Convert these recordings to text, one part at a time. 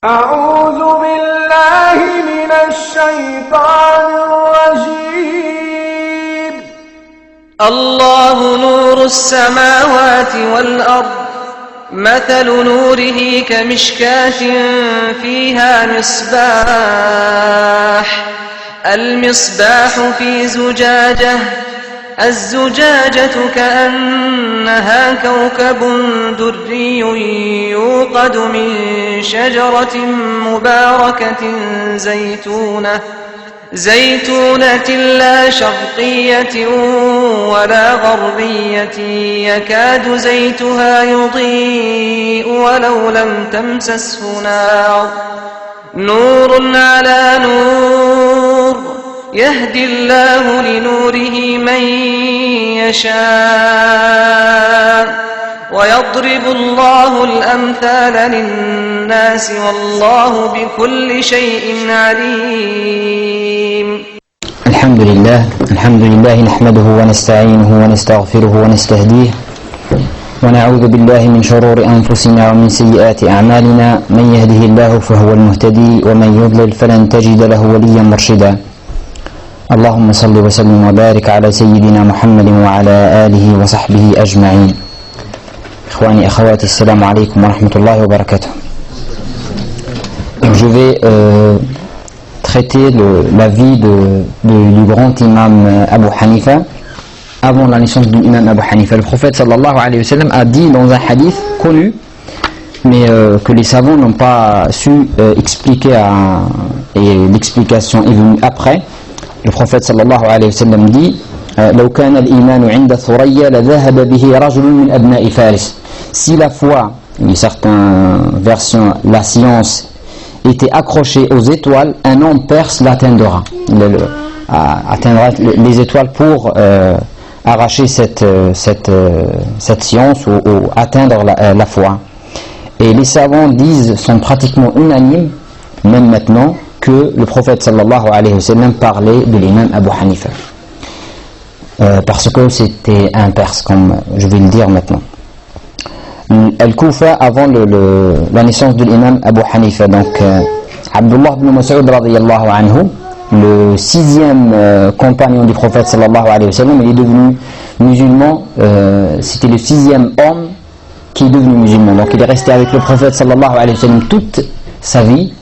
أعوذ بالله من الشيطان الرجيم. الله نور السماوات والأرض مثل نوره كمشكاة فيها المصباح في زجاجة الزجاجة كأنها كوكب دري يوقد من شجرة مباركة زيتونة لا شرقية ولا غربية يكاد زيتها يضيء ولو لم تمسسه نار نور على نور يهدي الله لنوره من يشاء ويضرب الله الأمثال للناس والله بكل شيء عليم. الحمد لله نحمده ونستعينه ونستغفره ونستهديه ونعوذ بالله من شرور أنفسنا ومن سيئات أعمالنا. من يهده الله فهو المهتدي ومن يضلل فلن تجد له وليا مرشدا. اللهم صل وسلم وبارك على سيدنا محمد وعلى آله وصحبه أجمعين. إخواني أخواتي السلام عليكم ورحمة الله وبركاته. Je vais traiter la vie du grand imam Abu Hanifa avant la naissance de l'imam Abu Hanifa. Le prophète sallallahu alayhi wa sallam a dit dans un hadith connu, mais que les savants n'ont pas su expliquer, et l'explication est venue après. Le prophète sallallahu alayhi wa sallam dit لو كان الإيمان عند ثريا لذهب به رجل من أبناء فارس. Si la foi, dans certaines versions, la science était accrochée aux étoiles, un homme perse l'atteindra. Atteindra les étoiles pour arracher cette science ou atteindre la foi. Et les savants sont pratiquement unanimes, même maintenant, que le prophète sallallahu alayhi wa sallam parlait de l'imam Abu Hanifa. Parce que c'était un perse, comme je vais le dire maintenant. Al-Kufa avant la naissance de l'imam Abu Hanifa. Donc, Abdullah ibn Mas'ud radiyallahu anhu, le sixième compagnon du prophète sallallahu alayhi wa sallam, il est devenu musulman. C'était le sixième homme qui est devenu musulman. Donc, il est resté avec le prophète sallallahu alayhi wa sallam toute sa vie.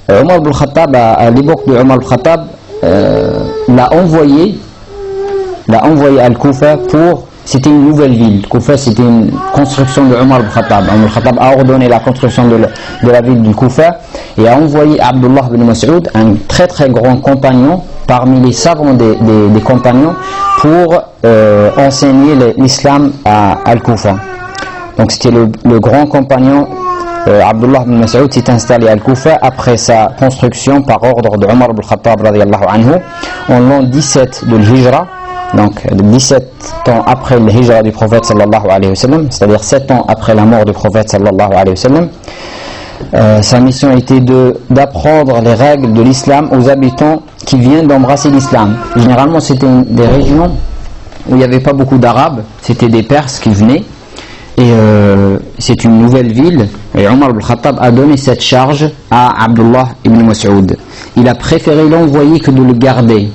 Omar ibn Khattab, à l'époque de Omar ibn Khattab, l'a envoyé à Al-Kufa pour... C'était une nouvelle ville. Kufa, c'était une construction de Omar ibn Khattab. Omar ibn Khattab a ordonné la construction de la ville du Kufa et a envoyé Abdullah ibn Mas'ud, un très très grand compagnon, parmi les savants des compagnons, pour enseigner l'islam à Al-Kufa. Donc c'était le grand compagnon Abdullah ibn Mas'ud s'est installé à Al-Kufa après sa construction par ordre de Omar ibn Khattab radiyallahu anhu en l'an 17 de l'Hijra. Donc 17 ans après le hijra du prophète sallallahu alayhi wa sallam, c'est-à-dire 7 ans après la mort du prophète sallallahu alayhi wa sallam. Sa mission était d'apprendre les règles de l'islam aux habitants qui viennent d'embrasser l'islam. Généralement c'était des régions où il n'y avait pas beaucoup d'arabes, c'était des perses qui venaient, et c'est une nouvelle ville, et Omar ibn Khattab a donné cette charge à Abdullah ibn Mas'ud. Il a préféré l'envoyer que de le garder,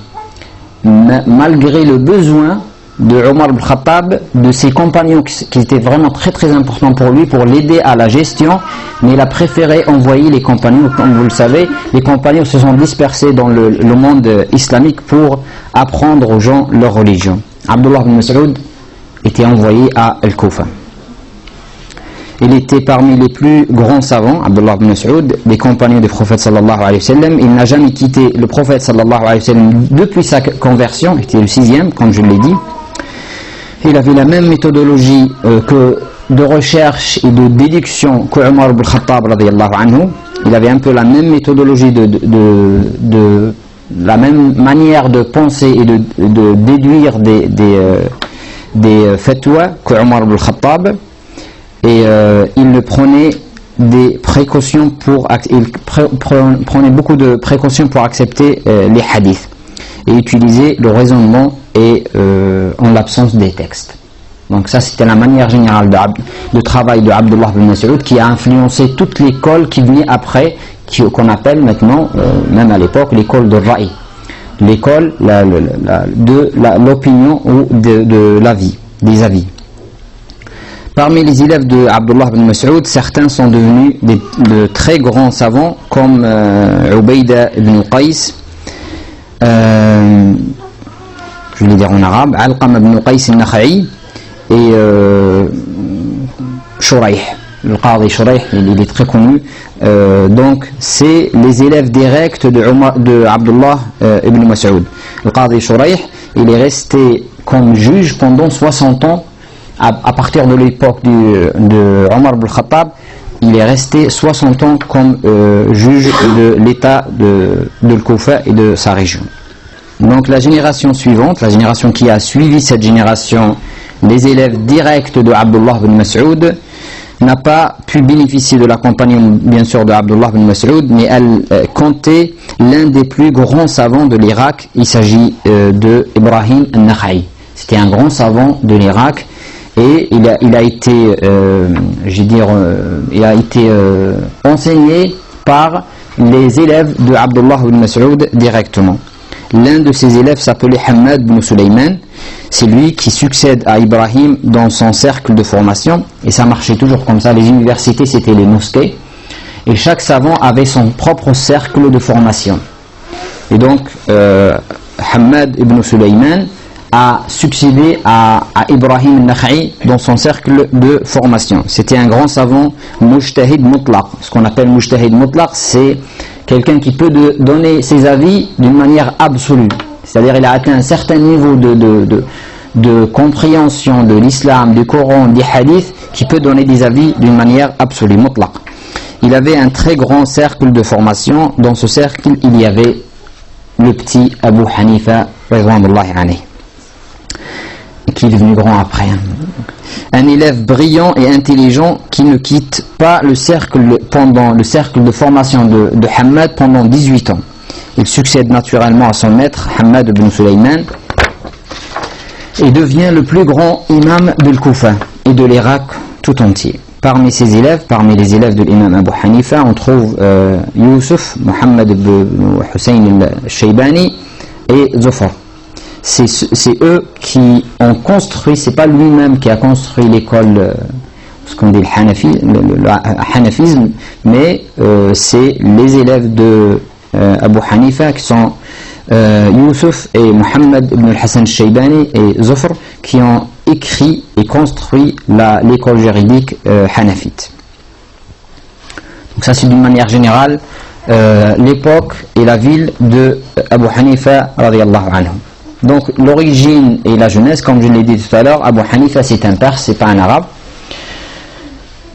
malgré le besoin de Omar ibn Khattab, de ses compagnons qui étaient vraiment très très importants pour lui, pour l'aider à la gestion, mais il a préféré envoyer les compagnons. Comme vous le savez, les compagnons se sont dispersés dans le monde islamique pour apprendre aux gens leur religion. Abdullah ibn Mas'ud était envoyé à Al-Kufa. Il était parmi les plus grands savants, Abdullah ibn Mas'ud, des compagnons du prophète sallallahu alayhi wa sallam. Il n'a jamais quitté le prophète sallallahu alayhi wa sallam depuis sa conversion. Il était le sixième, comme je l'ai dit. Il avait la même méthodologie de recherche et de déduction que Omar ibn Khattab radiyallahu anhu. Il avait un peu la même méthodologie la même manière de penser et de déduire des fatwas que Omar ibn Khattab. Et il prenait prenait beaucoup de précautions pour accepter les hadiths et utiliser le raisonnement et en l'absence des textes. Donc ça c'était la manière générale de travail de Abdullah ibn Mas'ud qui a influencé toute l'école qui venait après, qu'on appelle maintenant, même à l'époque, l'école de Ra'i, l'école de l'opinion ou de l'avis, des avis. Parmi les élèves de Abdullah ibn Mas'ud, certains sont devenus de très grands savants comme Ubayda ibn Qais, je vais le dire en arabe, Alqam ibn Qais al-Nakha'i et Shuraih, le Qadi Shuraih, il est très connu. Donc c'est les élèves directs de Abdullah ibn Mas'ud. Le Qadi Shuraih, il est resté comme juge pendant 60 ans. À partir de l'époque de Omar ibn Khattab, il est resté 60 ans comme juge de l'état de Al-Koufa et de sa région. Donc la génération suivante, la génération qui a suivi cette génération, les élèves directs de Abdullah ibn Mas'ud, n'a pas pu bénéficier de la compagnie bien sûr de Abdullah ibn Mas'ud, mais elle comptait l'un des plus grands savants de l'Irak. Il s'agit de Ibrahim al-Nakha'i. C'était un grand savant de l'Irak. Et il a été enseigné par les élèves de Abdullah ibn Mas'ud directement. L'un de ses élèves s'appelait Hammad ibn Sulayman. C'est lui qui succède à Ibrahim dans son cercle de formation. Et ça marchait toujours comme ça. Les universités, c'était les mosquées. Et chaque savant avait son propre cercle de formation. Et donc, Hammad ibn Sulayman a succédé à Ibrahim al-Nakha'i dans son cercle de formation. C'était un grand savant mujtahid mutlaq. Ce qu'on appelle mujtahid mutlaq, c'est quelqu'un qui peut donner ses avis d'une manière absolue. C'est-à-dire il a atteint un certain niveau de compréhension de l'islam, du Coran, des hadiths, qui peut donner des avis d'une manière absolue, mutlaq. Il avait un très grand cercle de formation. Dans ce cercle, il y avait le petit Abu Hanifa, radhiyallahu anhu, qui est devenu grand après. Un élève brillant et intelligent qui ne quitte pas le cercle de formation de Hammad pendant 18 ans. Il succède naturellement à son maître, Hammad ibn Sulayman, et devient le plus grand imam de Al-Koufa et de l'Irak tout entier. Parmi ses élèves, parmi les élèves de l'imam Abu Hanifa, on trouve Yusuf, Muhammad ibn Hussein al-Shaybani et Zufar. C'est eux qui ont construit, c'est pas lui-même qui a construit l'école, ce qu'on dit le hanafisme, mais c'est les élèves de Abu Hanifa qui sont Yusuf et Muhammad ibn al-Hassan al-Shaybani et Zufr qui ont écrit et construit l'école juridique hanafite. Donc ça c'est d'une manière générale l'époque et la ville de Abu Hanifa radiyallahu anhu. Donc l'origine et la jeunesse, comme je l'ai dit tout à l'heure, Abu Hanifa c'est un Perse, c'est pas un Arabe.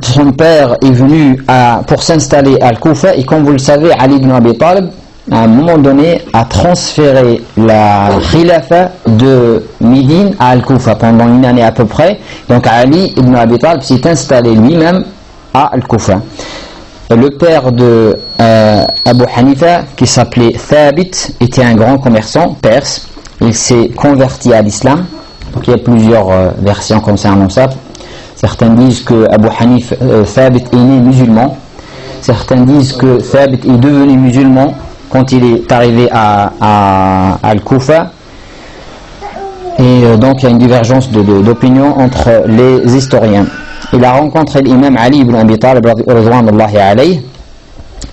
Son père est venu pour s'installer à Al-Koufa et comme vous le savez, Ali ibn Abi Talib à un moment donné a transféré la khilafa de Médine à Al-Koufa pendant une année à peu près. Donc Ali ibn Abi Talib s'est installé lui-même à Al-Koufa. Le père de Abu Hanifa, qui s'appelait Thabit, était un grand commerçant perse. Il s'est converti à l'islam. Donc il y a plusieurs versions concernant ça. Certains disent que Abu Hanifa, Thabit est né musulman. Certains disent que Thabit est devenu musulman quand il est arrivé à Al-Koufa. Et donc il y a une divergence d'opinion entre les historiens. Il a rencontré l'imam Ali ibn Abi Talib radhiyallahu alayhi.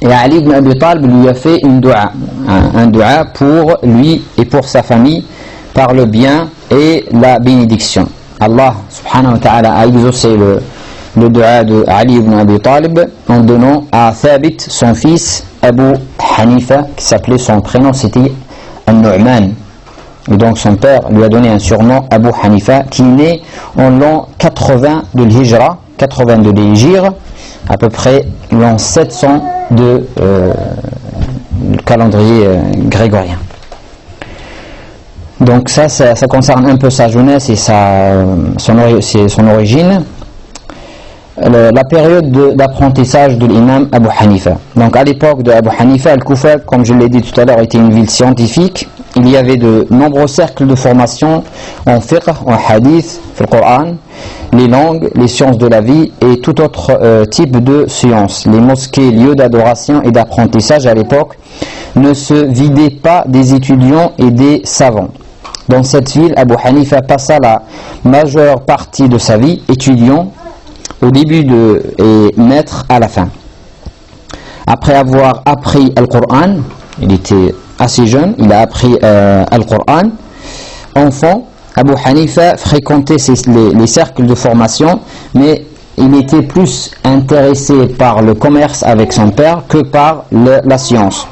Et Ali ibn Abi Talib lui a fait un dua pour lui et pour sa famille par le bien et la bénédiction. Allah subhanahu wa ta'ala a exaucé le dua de Ali ibn Abi Talib en donnant à Thabit son fils Abu Hanifa, qui s'appelait, son prénom c'était An-Nu'man. Et donc son père lui a donné un surnom Abu Hanifa, qui est né en l'an 80 de l'Hijra, 82 de l'Hijra, à peu près l'an 700 de calendrier grégorien. Donc ça concerne un peu sa jeunesse et son origine. La période d'apprentissage de l'imam Abu Hanifa. Donc à l'époque de Abu Hanifa, Al-Koufa, comme je l'ai dit tout à l'heure, était une ville scientifique il y avait de nombreux cercles de formation en fiqh, en hadith, le Coran, les langues, les sciences de la vie et tout autre type de sciences. Les mosquées, lieux d'adoration et d'apprentissage à l'époque ne se vidaient pas des étudiants et des savants. Dans cette ville, Abu Hanifa passa la majeure partie de sa vie étudiant au début et maître à la fin. Après avoir appris le Coran, il était assez jeune, il a appris le Coran. Enfant, Abu Hanifa fréquentait les cercles de formation, mais il était plus intéressé par le commerce avec son père que par la science.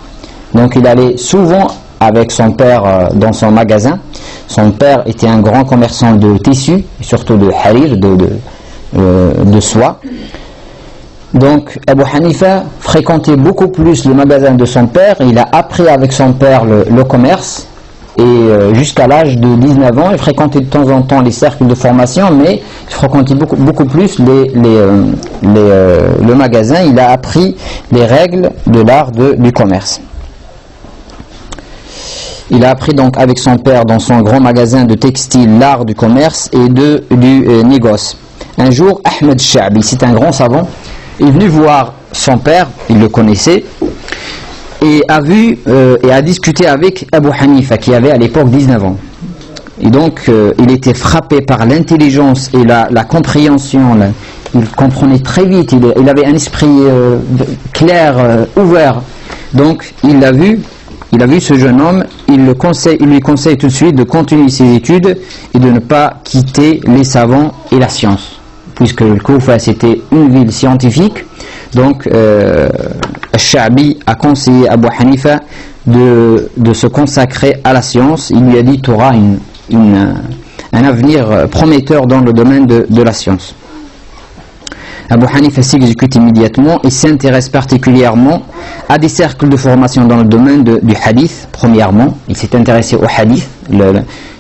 Donc il allait souvent avec son père dans son magasin. Son père était un grand commerçant de tissus, surtout de harir, de soie. Donc Abu Hanifa fréquentait beaucoup plus le magasin de son père. Il a appris avec son père le commerce et jusqu'à l'âge de 19 ans, il fréquentait de temps en temps les cercles de formation, mais il fréquentait beaucoup plus le magasin. Il a appris les règles de l'art du commerce. Il a appris donc avec son père dans son grand magasin de textile l'art du commerce et du négoce. Un jour, Ahmed Sha'bi, c'est un grand savant, est venu voir son père, il le connaissait, et a discuté avec Abu Hanifa qui avait à l'époque 19 ans. Et donc il était frappé par l'intelligence et la compréhension. Il comprenait très vite, il avait un esprit clair, ouvert. Donc il a vu ce jeune homme, il lui conseille tout de suite de continuer ses études et de ne pas quitter les savants et la science, puisque le Koufa c'était une ville scientifique. Donc Al-Sha'bi a conseillé à Abu Hanifa de se consacrer à la science. Il lui a dit: tu auras un avenir prometteur dans le domaine de la science. Abu Hanifa s'exécute immédiatement et s'intéresse particulièrement à des cercles de formation dans le domaine du hadith. Premièrement, il s'est intéressé au hadith,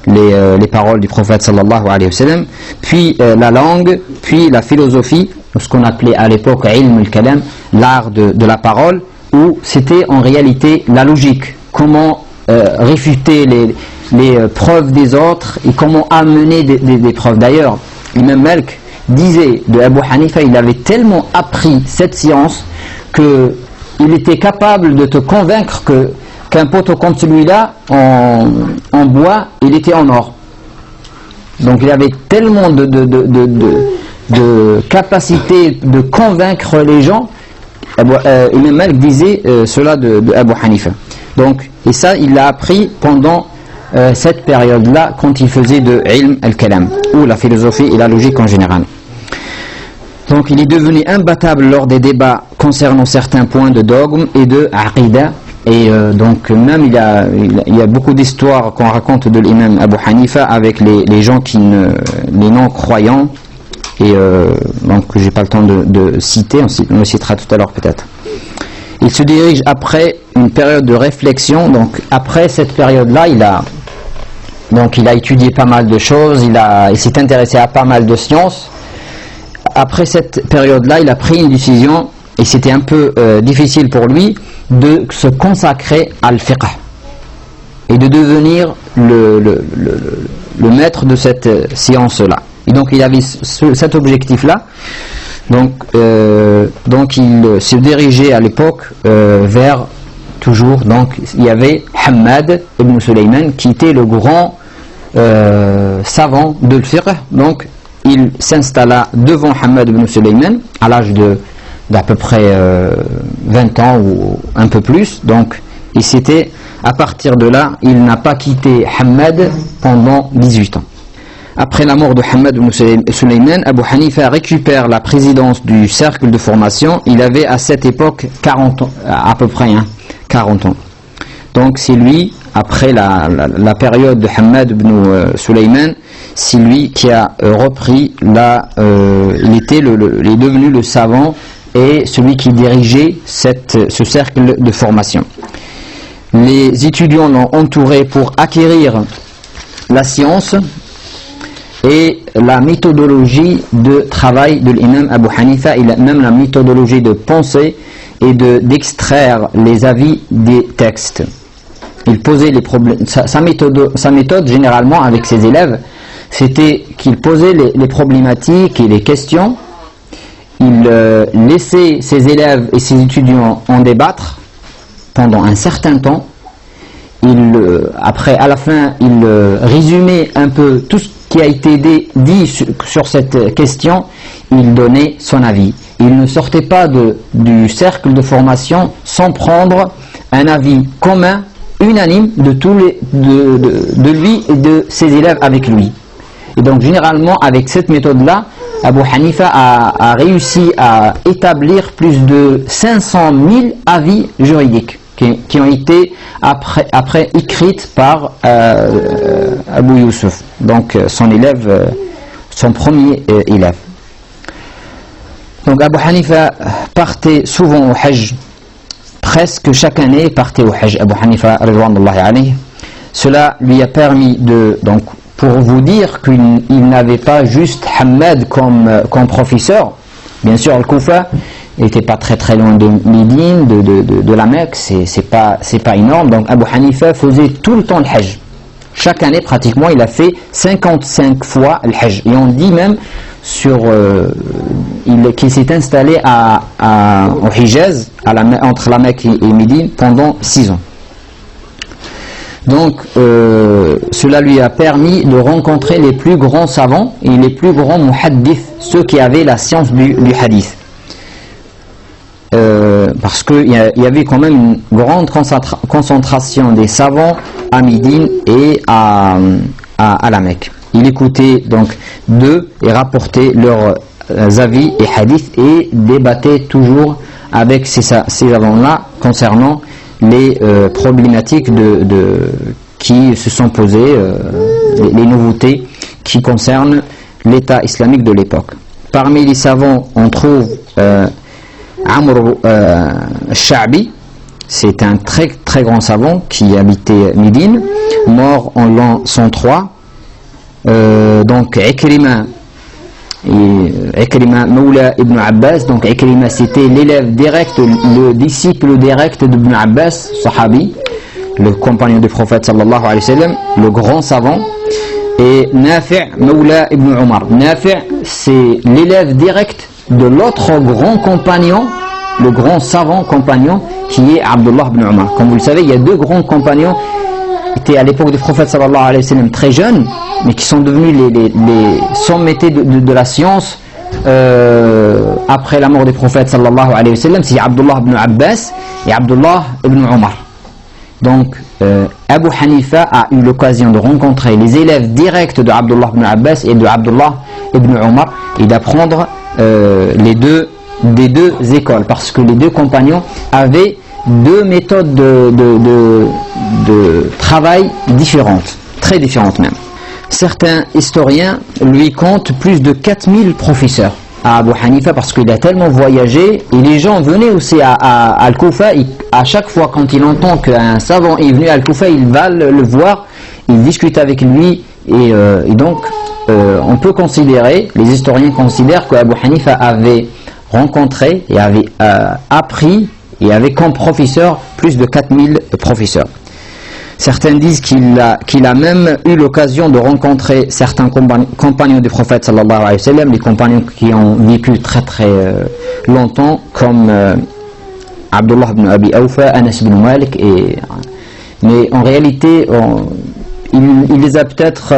les paroles du prophète sallallahu alayhi wa sallam, puis la langue, puis la philosophie, ce qu'on appelait à l'époque ilm al-kalam, l'art de la parole, où c'était en réalité la logique, comment réfuter les preuves des autres et comment amener des preuves. D'ailleurs, Imam Malik disait de Abu Hanifa, il avait tellement appris cette science qu'il était capable de te convaincre qu'un poteau comme celui-là en bois, il était en or. Donc il avait tellement de capacité de convaincre les gens. Imam Malik disait cela de Abu Hanifa. Donc, et ça il l'a appris pendant cette période-là, quand il faisait de ilm al-kalam, ou la philosophie et la logique en général. Donc il est devenu imbattable lors des débats concernant certains points de dogme et de aqidah. Et donc même il y a beaucoup d'histoires qu'on raconte de l'imam Abu Hanifa avec les gens les non-croyants, et donc j'ai pas le temps de citer, on le citera tout à l'heure peut-être. Il se dirige après une période de réflexion. Donc après cette période-là, il a étudié pas mal de choses, il s'est intéressé à pas mal de sciences. Après cette période-là, il a pris une décision, et c'était un peu difficile pour lui, de se consacrer à al-fiqh et de devenir le maître de cette science-là. Et donc il avait cet objectif-là. Donc il se dirigeait à l'époque vers toujours. Donc il y avait Hammad ibn Sulayman qui était le grand savant de al-fiqh. Donc il s'installa devant Hammad ibn Sulayman à l'âge d'à peu près 20 ans ou un peu plus. Donc, et c'était à partir de là, il n'a pas quitté Hammad pendant 18 ans. Après la mort de Hammad ibn Sulayman, Abu Hanifa récupère la présidence du cercle de formation. Il avait à cette époque 40 ans, à peu près 40 ans. Donc c'est lui, après la période de Hammad ibn Sulayman, c'est lui qui a repris il est devenu le savant et celui qui dirigeait ce cercle de formation. Les étudiants l'ont entouré pour acquérir la science et la méthodologie de travail de l'imam Abu Hanifa, et même la méthodologie de pensée et d'extraire les avis des textes. il posait les problèmes. Sa méthode généralement avec ses élèves, c'était qu'il posait les problématiques et les questions. Il laissait ses élèves et ses étudiants en débattre pendant un certain temps. Après, à la fin, il résumait un peu tout ce qui a été dit sur cette question. Il donnait son avis. Il ne sortait pas du cercle de formation sans prendre un avis commun, unanime de lui et de ses élèves avec lui. Et donc généralement avec cette méthode-là, Abu Hanifa a réussi à établir plus de 500 000 avis juridiques qui ont été après écrites par Abu Yusuf, donc son élève, son premier élève. Donc Abu Hanifa partait souvent au Hajj, presque chaque année partait au Hajj, Abu Hanifa ridwanullahi alayhi. Cela lui a permis donc pour vous dire qu'il n'avait pas juste Hamad comme professeur. Bien sûr, Al-Koufa n'était pas très loin de Médine, de la Mecque, c'est pas énorme. Donc Abu Hanifa faisait tout le temps le Hajj. Chaque année, pratiquement, il a fait 55 fois le Hajj. Et on dit même qu'il s'est installé au Hijaz, entre la Mecque et Médine, pendant 6 ans. Donc, cela lui a permis de rencontrer les plus grands savants et les plus grands muhaddiths, ceux qui avaient la science du hadith. Parce qu'il y avait quand même une grande concentration des savants à Médine et à la Mecque. Il écoutait donc d'eux et rapportait leurs avis et hadiths et débattait toujours avec ces savants-là concernant les problématiques qui se sont posées, les nouveautés qui concernent l'État islamique de l'époque. Parmi les savants, on trouve Amr al-Sha'bi, c'est un très grand savant qui habitait Médine, mort en l'an 103. Donc Ikrima Mawla ibn Abbas, donc Ikrima c'était l'élève direct, le disciple direct d'Ibn Abbas, sahabi, le compagnon du prophète sallallahu alayhi wa sallam, le grand savant. Et Nafi' Mawla ibn Umar, Nafi' c'est l'élève direct de l'autre grand compagnon, le grand savant compagnon qui est Abdullah ibn Umar. Comme vous le savez, il y a deux grands compagnons qui étaient à l'époque du prophète sallallahu alayhi wa sallam très jeunes, mais qui sont devenus les sommets de la science après la mort du prophète sallallahu alayhi wa sallam. C'est Abdullah ibn Abbas et Abdullah ibn Umar. Donc Abu Hanifa a eu l'occasion de rencontrer les élèves directs de Abdullah ibn Abbas et de Abdullah ibn Umar et d'apprendre des deux écoles, parce que les deux compagnons avaient deux méthodes de travail différentes, très différentes même. Certains historiens lui comptent plus de 4000 professeurs à Abu Hanifa, parce qu'il a tellement voyagé et les gens venaient aussi à Al-Koufa. À chaque fois quand il entend qu'un savant est venu à Al-Koufa, il va le voir, il discute avec lui et donc on peut considérer, les historiens considèrent que Abu Hanifa avait rencontré et avait appris et avait comme professeur plus de 4000 professeurs. Certains disent qu'il a même eu l'occasion de rencontrer certains compagnons du prophète sallallahu alayhi wa sallam, les compagnons qui ont vécu très longtemps, comme Abdullah ibn Abi Awfa, Anas ibn Malik, mais en réalité il les a peut-être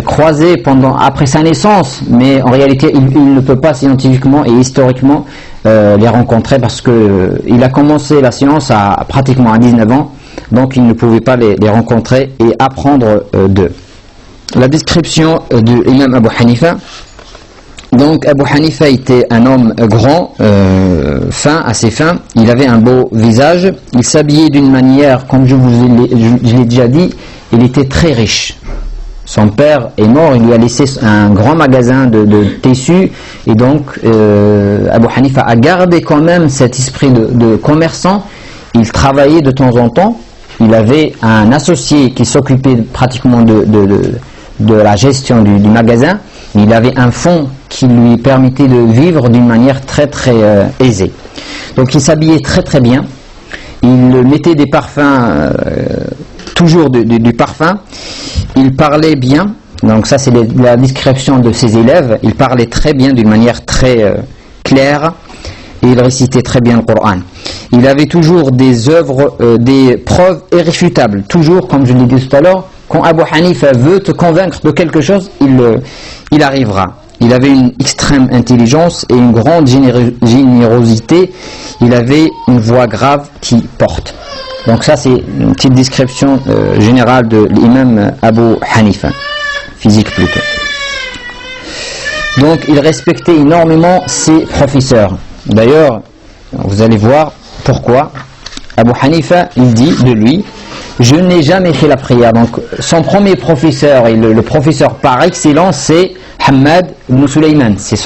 croisés après sa naissance, mais en réalité il ne peut pas scientifiquement et historiquement les rencontrer, parce que il a commencé la science pratiquement à 19 ans, donc il ne pouvait pas les rencontrer et apprendre d'eux. La description de l'imam Abu Hanifa. Donc Abu Hanifa était un homme grand, assez fin, il avait un beau visage, il s'habillait d'une manière, comme je l'ai déjà dit, il était très riche. Son père est mort, il lui a laissé un grand magasin de tissus, et donc Abu Hanifa a gardé quand même cet esprit de commerçant. Il travaillait de temps en temps, il avait un associé qui s'occupait pratiquement de la gestion du magasin. Il avait un fonds qui lui permettait de vivre d'une manière très aisée. Donc il s'habillait très bien. il mettait des parfums, toujours du parfum, il parlait bien, donc ça c'est la description de ses élèves, il parlait très bien d'une manière très claire, et il récitait très bien le Coran. Il avait toujours des œuvres, des preuves irréfutables, toujours comme je l'ai dit tout à l'heure, quand Abu Hanifa veut te convaincre de quelque chose, il arrivera. Il avait une extrême intelligence et une grande générosité. Il avait une voix grave qui porte. Donc ça c'est une petite description générale de l'imam Abu Hanifa, physique plutôt. Donc il respectait énormément ses professeurs. D'ailleurs, vous allez voir pourquoi. Abu Hanifa, il dit de lui, je n'ai jamais fait la prière. Donc son premier professeur et le professeur par excellence, c'est Hamad ibn Sulayman. C'est